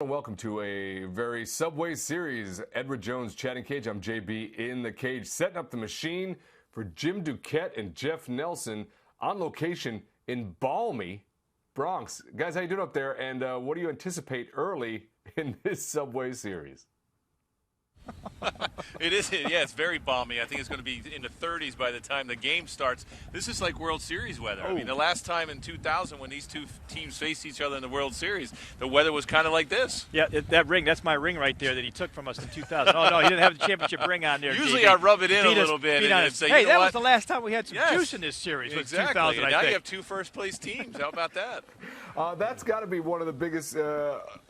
Welcome to a very Subway Series Edward Jones chatting cage. I'm JB in the cage, setting up the machine for Jim Duquette and Jeff Nelson on location in balmy Bronx. Guys, how you doing up there? And what do you anticipate early in this Subway Series? It is, yeah, it's very balmy. I think it's going to be in the 30s by the time the game starts. This is like World Series weather. I mean, the last time in 2000 when these two teams faced each other in the World Series, the weather was kind of like this. Yeah, that ring, that's my ring right there that he took from us in 2000. Oh, no, he didn't have the championship ring on there. Usually JB. I rub it in a little bit and say, hey, that what? was the last time we had some juice in this series. Exactly. 2000, and now I think. you have two first-place teams. How about that? That's got to be one of the biggest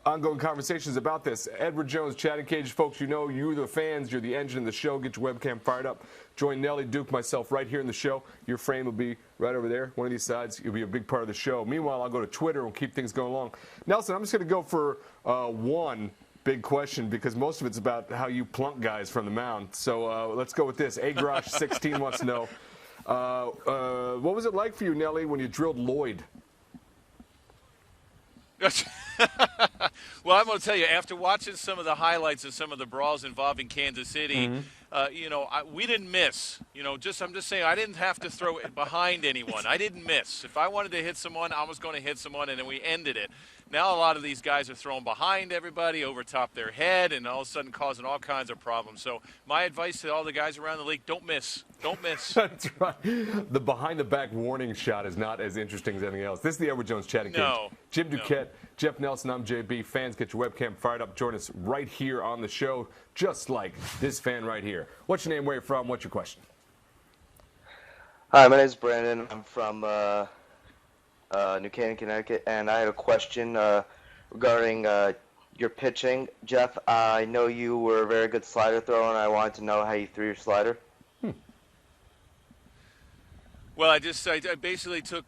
ongoing conversations about this. Edward Jones, chatting cage. Folks, you know, you're the fans. You're the engine of the show. Get your webcam fired up. Join Nelly, Duke, myself right here in the show. Your frame will be right over there, one of these sides. You'll be a big part of the show. Meanwhile, I'll go to Twitter and keep things going along. Nelson, I'm just going to go for one big question because most of it's about how you plunk guys from the mound. So let's go with this. Agrosh16 wants to know, what was it like for you, Nelly, when you drilled Lloyd? Well, I'm going to tell you, after watching some of the highlights of some of the brawls involving Kansas City, we didn't miss. I'm just saying, I didn't have to throw it behind anyone. I didn't miss. If I wanted to hit someone, I was going to hit someone, and then we ended it. Now a lot of these guys are throwing behind everybody, over top their head, and all of a sudden causing all kinds of problems. So my advice to all the guys around the league, don't miss. Don't miss. That's right. The behind-the-back warning shot is not as interesting as anything else. This is the Edward Jones chatting cage. Jim Duquette, Jeff Nelson, I'm JB. Fans, get your webcam fired up. Join us right here on the show, just like this fan right here. What's your name, where you're from, what's your question? Hi, my name is Brandon. I'm from New Canaan, Connecticut, and I had a question regarding your pitching. Jeff, I know you were a very good slider thrower, and I wanted to know how you threw your slider. Well, I basically took,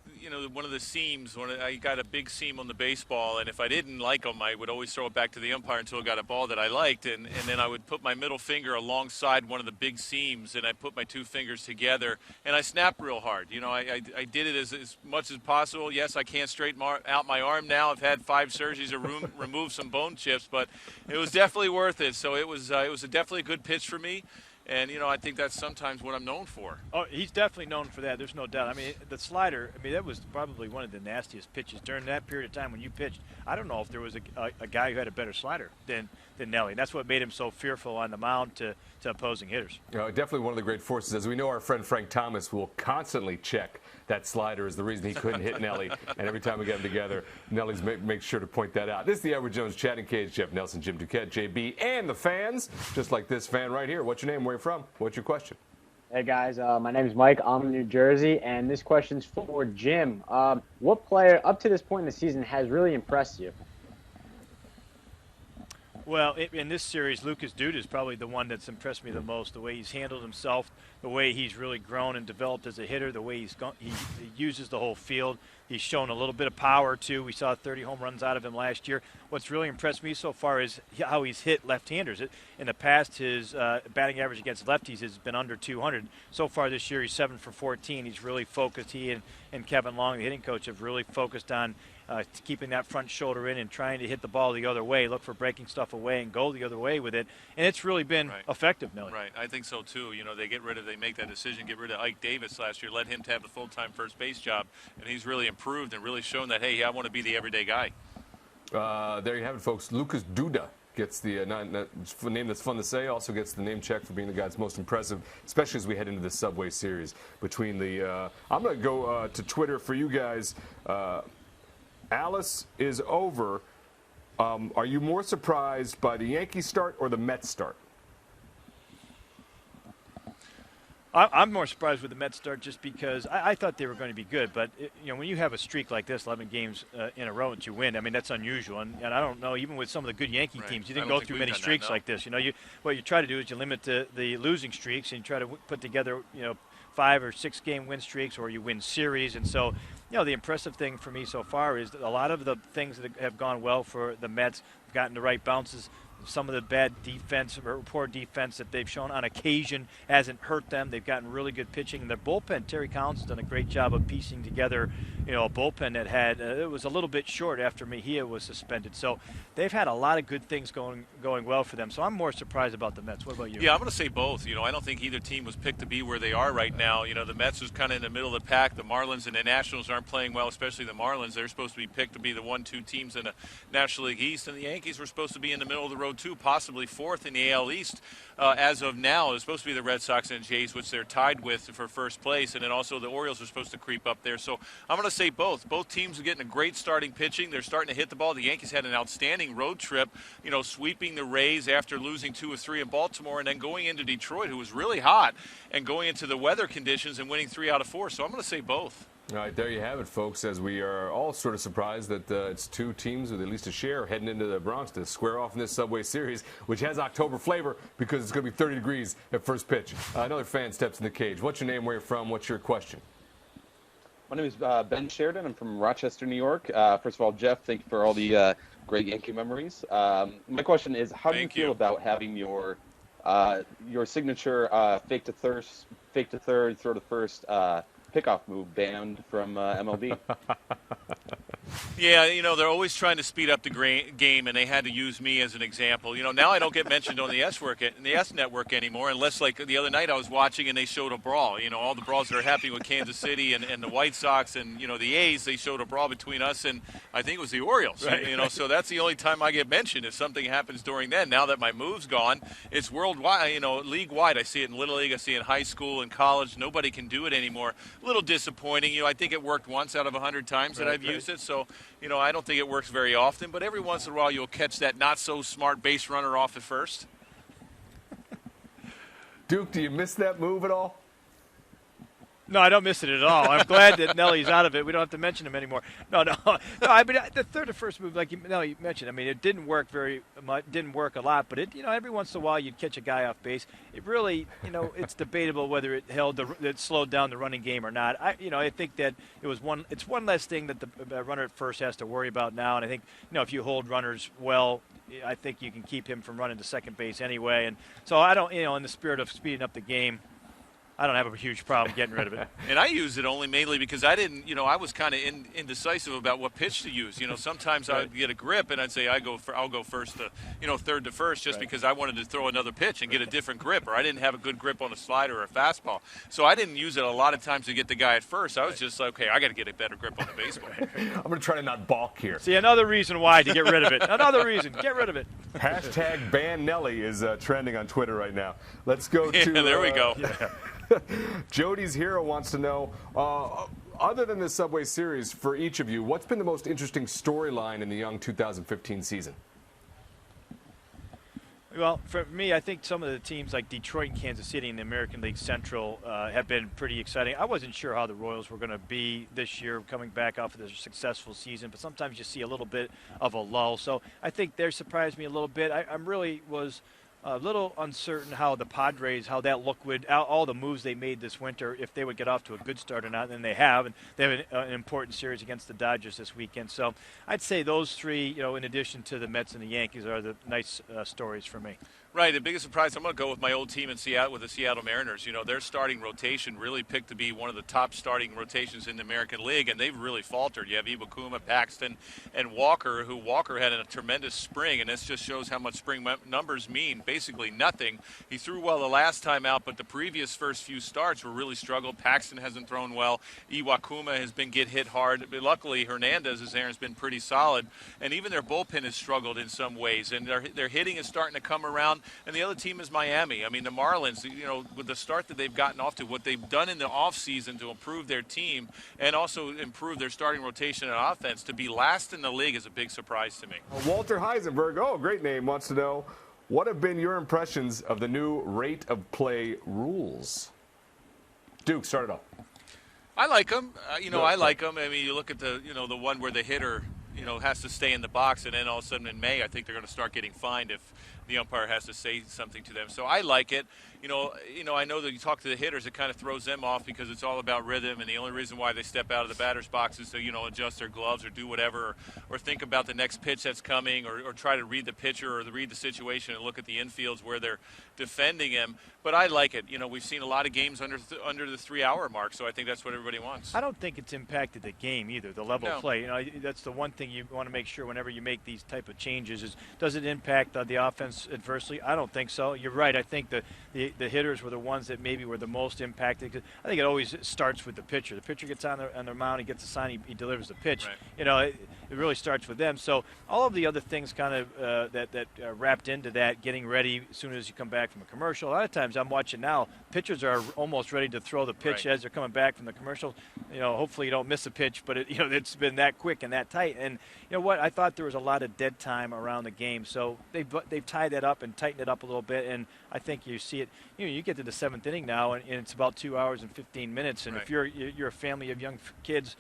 one of the seams. I got a big seam on the baseball, and if I didn't like them, I would always throw it back to the umpire until I got a ball that I liked, and then I would put my middle finger alongside one of the big seams, and I put my two fingers together, and I snapped real hard. I did it as much as possible. Yes, I can't straighten out my arm now. I've had 5 surgeries to remove some bone chips, but it was definitely worth it. So it was definitely a good pitch for me. And, I think that's sometimes what I'm known for. Oh, he's definitely known for that. There's no doubt. I mean, the slider, that was probably one of the nastiest pitches during that period of time when you pitched. I don't know if there was a guy who had a better slider than Nelly. And that's what made him so fearful on the mound to opposing hitters. Definitely one of the great forces. As we know, our friend Frank Thomas will constantly check that slider is the reason he couldn't hit Nelly. And every time we get them together, Nelly's makes sure to point that out. This is the Edward Jones chatting cage. Jeff Nelson, Jim Duquette, JB, and the fans, just like this fan right here. What's your name? Where you from? What's your question? Hey, guys. My name is Mike. I'm in New Jersey, and this question's for Jim. What player, up to this point in the season, has really impressed you? Well, in this series, Lucas Duda is probably the one that's impressed me the most. The way he's handled himself, the way he's really grown and developed as a hitter, the way he uses the whole field. He's shown a little bit of power, too. We saw 30 home runs out of him last year. What's really impressed me so far is how he's hit left-handers. In the past, his batting average against lefties has been under 200. So far this year, he's 7 for 14. He's really focused. He and Kevin Long, the hitting coach, have really focused on keeping that front shoulder in and trying to hit the ball the other way, look for breaking stuff away and go the other way with it. And it's really been effective, Nelly. Right. I think so, too. They make that decision, get rid of Ike Davis last year, let him to have the full-time first base job, and he's really improved and really shown that, hey, I want to be the everyday guy. There you have it, folks. Lucas Duda gets the name that's fun to say, also gets the name check for being the guy that's most impressive, especially as we head into the Subway Series. Between the I'm going to go to Twitter for you guys. Alice is over. Are you more surprised by the Yankees start or the Mets start? I'm more surprised with the Mets start just because I thought they were going to be good. But, when you have a streak like this, 11 games in a row that you win, that's unusual. And I don't know, even with some of the good Yankee teams, you didn't go through many streaks like this. What you try to do is you limit the losing streaks and you try to put together, 5 or 6 game win streaks, or you win series. And so, the impressive thing for me so far is that a lot of the things that have gone well for the Mets have gotten the right bounces. some of the bad defense or poor defense that they've shown on occasion hasn't hurt them. They've gotten really good pitching. And their bullpen, Terry Collins has done a great job of piecing together, a bullpen that had it was a little bit short after Mejia was suspended. So they've had a lot of good things going well for them. So I'm more surprised about the Mets. What about you? Yeah, I'm going to say both. I don't think either team was picked to be where they are right now. The Mets was kind of in the middle of the pack. The Marlins and the Nationals aren't playing well, especially the Marlins. They're supposed to be picked to be the 1-2 teams in the National League East, and the Yankees were supposed to be in the middle of the road too, possibly fourth in the AL East. As of now, it's supposed to be the Red Sox and Jays, which they're tied with for first place, and then also the Orioles are supposed to creep up there. So I'm going to say both. Both teams are getting a great starting pitching. They're starting to hit the ball. The Yankees had an outstanding road trip, sweeping the Rays after losing 2 of 3 in Baltimore, and then going into Detroit, who was really hot, and going into the weather conditions and winning 3 out of 4. So I'm going to say both. All right, there you have it, folks, as we are all sort of surprised that it's 2 teams with at least a share heading into the Bronx to square off in this Subway Series, which has October flavor because it's going to be 30 degrees at first pitch. Another fan steps in the cage. What's your name, where you're from, what's your question? My name is Ben Sheridan. I'm from Rochester, New York. First of all, Jeff, thank you for all the great Yankee memories. My question is, how do you feel about having your signature fake to third, throw to first pickoff move banned from MLB? Yeah, they're always trying to speed up the game, and they had to use me as an example. Now I don't get mentioned on the S Network anymore, unless like the other night I was watching and they showed a brawl. All the brawls that are happening with Kansas City and the White Sox and the A's, they showed a brawl between us and I think it was the Orioles. Right. So that's the only time I get mentioned if something happens during then. Now that my move's gone, it's worldwide. League wide. I see it in Little League. I see it in high school and college. Nobody can do it anymore. A little disappointing. I think it worked once out of 100 times that I've used it. So. I don't think it works very often, but every once in a while you'll catch that not-so-smart base runner off at first. Duke, do you miss that move at all? No, I don't miss it at all. I'm glad that Nelly's out of it. We don't have to mention him anymore. No. I mean, the third to first move, like Nelly mentioned, I mean, it didn't work very much, didn't work a lot, but every once in a while you'd catch a guy off base. It really, it's debatable whether it slowed down the running game or not. I think that it's one less thing that the runner at first has to worry about now, and I think, if you hold runners well, I think you can keep him from running to second base anyway. And so I don't, in the spirit of speeding up the game, I don't have a huge problem getting rid of it. And I use it only mainly because I didn't, I was kind of indecisive about what pitch to use. Sometimes I would get a grip and I'd say I'll go first to, third to first just because I wanted to throw another pitch and get a different grip, or I didn't have a good grip on a slider or a fastball. So I didn't use it a lot of times to get the guy at first. I was just like, okay, I got to get a better grip on the baseball. I'm going to try to not balk here. See, another reason why to get rid of it. Another reason, get rid of it. Hashtag ban Nelly is trending on Twitter right now. Let's go to. Yeah, there we go. Yeah. Jody's Hero wants to know, other than the Subway Series, for each of you, what's been the most interesting storyline in the young 2015 season? Well, for me, I think some of the teams like Detroit and Kansas City in the American League Central have been pretty exciting. I wasn't sure how the Royals were going to be this year coming back off of their successful season, but sometimes you see a little bit of a lull. So I think they surprised me a little bit. I really was a little uncertain how the Padres, how that look would, all the moves they made this winter, if they would get off to a good start or not, and they have. And they have an important series against the Dodgers this weekend. So I'd say those three, in addition to the Mets and the Yankees, are the nice stories for me. Right. The biggest surprise, I'm going to go with my old team in Seattle, with the Seattle Mariners. Their starting rotation really picked to be one of the top starting rotations in the American League, and they've really faltered. You have Iwakuma, Paxton, and Walker, who Walker had a tremendous spring, and this just shows how much spring numbers mean. Basically nothing. He threw well the last time out, but the previous first few starts were really struggled. Paxton hasn't thrown well. Iwakuma has been hit hard. But luckily, Hernandez's there has been pretty solid, and even their bullpen has struggled in some ways, and their hitting is starting to come around. And the other team is Miami. I mean, the Marlins, with the start that they've gotten off to, what they've done in the offseason to improve their team and also improve their starting rotation and offense, to be last in the league is a big surprise to me. Walter Heisenberg, great name, wants to know, what have been your impressions of the new rate of play rules? Duke, start it off. I like them. I like them. I mean, you look at the one where the hitter, has to stay in the box, and then all of a sudden in May, I think they're going to start getting fined if the umpire has to say something to them. So I like it. I know that you talk to the hitters, it kind of throws them off because it's all about rhythm, and the only reason why they step out of the batter's box is to, adjust their gloves or do whatever, or think about the next pitch that's coming, or try to read the pitcher or read the situation and look at the infields where they're defending him. But I like it. We've seen a lot of games under the 3-hour mark, so I think that's what everybody wants. I don't think it's impacted the game either, the level of play. That's the one thing you want to make sure whenever you make these type of changes is, does it impact the offense adversely? I don't think so. You're right. I think the hitters were the ones that maybe were the most impacted. I think it always starts with the pitcher. The pitcher gets on their mound, he gets a sign, he delivers the pitch. Right. It really starts with them. So all of the other things kind of that wrapped into that, getting ready as soon as you come back from a commercial. A lot of times I'm watching now, pitchers are almost ready to throw the pitch as they're coming back from the commercial. Hopefully you don't miss a pitch, but it's been that quick and that tight. And you know what? I thought there was a lot of dead time around the game. So they've tied that up and tightened it up a little bit. And I think you see it. You get to the 7th inning now, and it's about 2 hours and 15 minutes. And if you're a family of young kids,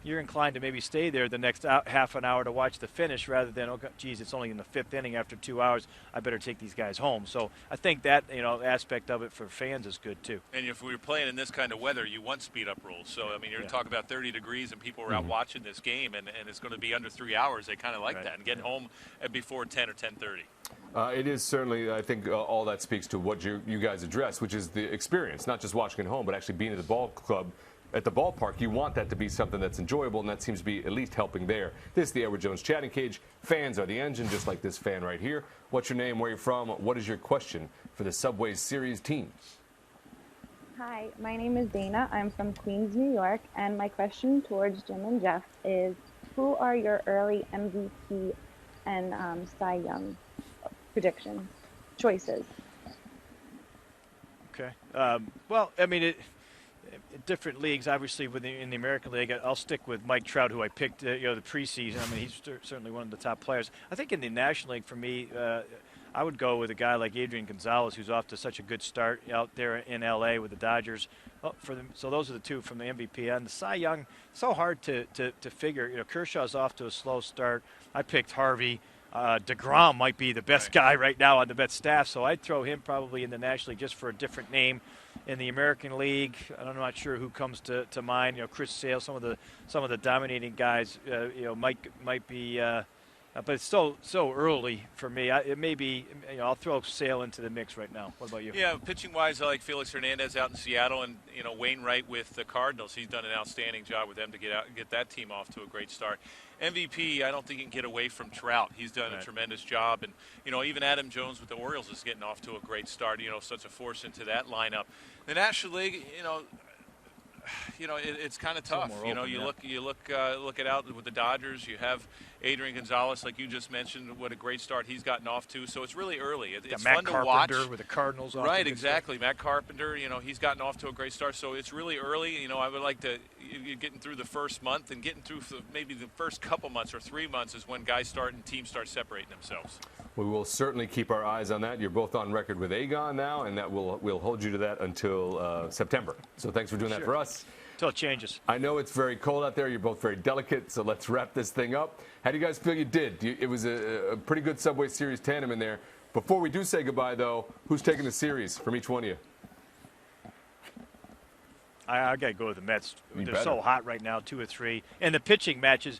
you're inclined to maybe stay there the next half an hour to watch the finish rather than, it's only in the 5th inning after 2 hours. I better take these guys home. So I think that, aspect of it for fans is good too. And if we were playing in this kind of weather, you want speed-up rules. So, you're talking about 30 degrees and people are out watching this game, and it's going to be under 3 hours. They kind of like that and get home before 10 or 10:30. It is certainly, I think, all that speaks to what you guys address, which is the experience, not just watching at home, but actually being at the ball club. At the ballpark, you want that to be something that's enjoyable, and that seems to be at least helping there. This is the Edward Jones Chatting Cage. Fans are the engine, just like this fan right here. What's your name? Where you're from? What is your question for the Subway Series teams? Hi, my name is Dana. I'm from Queens, New York, and my question towards Jim and Jeff is, who are your early MVP and Cy Young predictions, choices? Okay. Different leagues, obviously, in the American League, I'll stick with Mike Trout, who I picked, the preseason. He's certainly one of the top players. I think in the National League, for me, I would go with a guy like Adrian Gonzalez, who's off to such a good start out there in L.A. with the Dodgers. So those are the two from the MVP. And the Cy Young, so hard to figure. Kershaw's off to a slow start. I picked Harvey. DeGrom might be the best guy right now on the Mets staff, so I'd throw him probably in the National League just for a different name. In the American League, I'm not sure who comes to mind. Chris Sale, some of the dominating guys, might be, but it's so early for me. It may be, I'll throw Sale into the mix right now. What about you? Yeah, pitching wise, I like Felix Hernandez out in Seattle, and Wainwright with the Cardinals. He's done an outstanding job with them to get that team off to a great start. MVP, I don't think you can get away from Trout. He's done a tremendous job. And, even Adam Jones with the Orioles is getting off to a great start, such a force into that lineup. The National League, it's kind of tough. You look at out with the Dodgers. You have Adrian Gonzalez, like you just mentioned. What a great start he's gotten off to. So it's really early. It's fun to watch. Matt Carpenter with the Cardinals. Right, exactly. Matt Carpenter. He's gotten off to a great start. So it's really early. I would like to getting through the first month and getting through maybe the first couple months or 3 months is when guys start and teams start separating themselves. We will certainly keep our eyes on that. You're both on record with Aegon now, and that we'll hold you to that until September. So thanks for doing that for us. Until it changes. I know it's very cold out there. You're both very delicate, so let's wrap this thing up. How do you guys feel you did? It was a pretty good Subway Series tandem in there. Before we do say goodbye, though, who's taking the series from each one of you? I got to go with the Mets. They're so hot right now, 2 or 3. And the pitching matches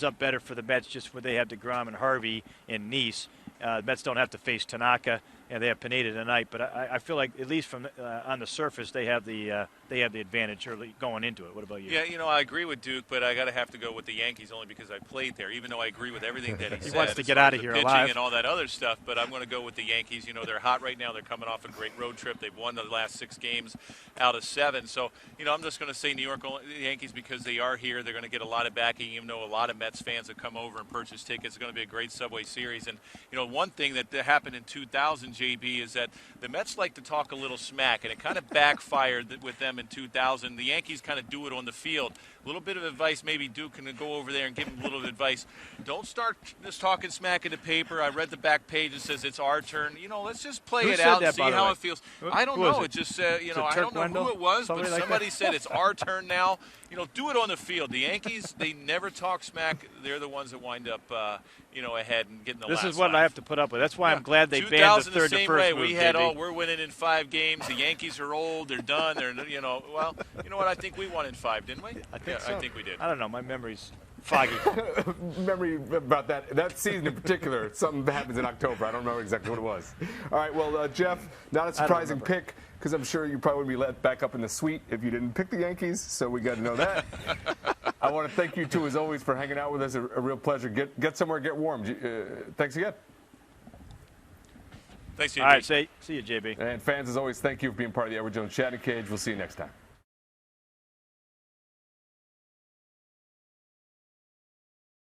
up better for the Mets just where they have DeGrom and Harvey in Nice. The Mets don't have to face Tanaka, and they have Pineda tonight. But I feel like at least from on the surface they have the advantage early going into it. What about you? Yeah, I agree with Duke, but I got to have to go with the Yankees only because I played there. Even though I agree with everything that he said. He wants to get out of here pitching alive and all that other stuff. But I'm going to go with the Yankees. They're hot right now. They're coming off a great road trip. They've won the last 6 games out of 7. So I'm just going to say New York Yankees because they are here. They're going to get a lot of backing. Even though a lot of Mets fans have come over and purchased tickets, it's going to be a great Subway Series. And one thing that happened in 2000, JB, is that the Mets like to talk a little smack, and it kind of backfired with them in 2000. The Yankees kind of do it on the field. A little bit of advice, maybe Duke can go over there and give him a little advice. Don't start just talking smack in the paper. I read the back page. It says it's our turn. Let's just play it out and see how it feels. I don't know. It just, I don't know who it was, but somebody said it's our turn now. Do it on the field. The Yankees, they never talk smack. They're the ones that wind up, ahead and getting the last. This is what I have to put up with. That's why I'm glad they banned the third to first move. We had, we're winning in 5 games. The Yankees are old. They're done. They're, well, you know what? I think we won in 5, didn't we? I think so. I think we did. I don't know. My memory's foggy. Memory about that season in particular. Something happens in October. I don't remember exactly what it was. All right. Well, Jeff, not a surprising pick, because I'm sure you probably would be let back up in the suite if you didn't pick the Yankees. So we got to know that. I want to thank you two, as always, for hanging out with us. A real pleasure. Get somewhere, get warm. Thanks again. Thanks, JB. All right, see you, JB. And fans, as always, thank you for being part of the Edward Jones Chatting Cage. We'll see you next time.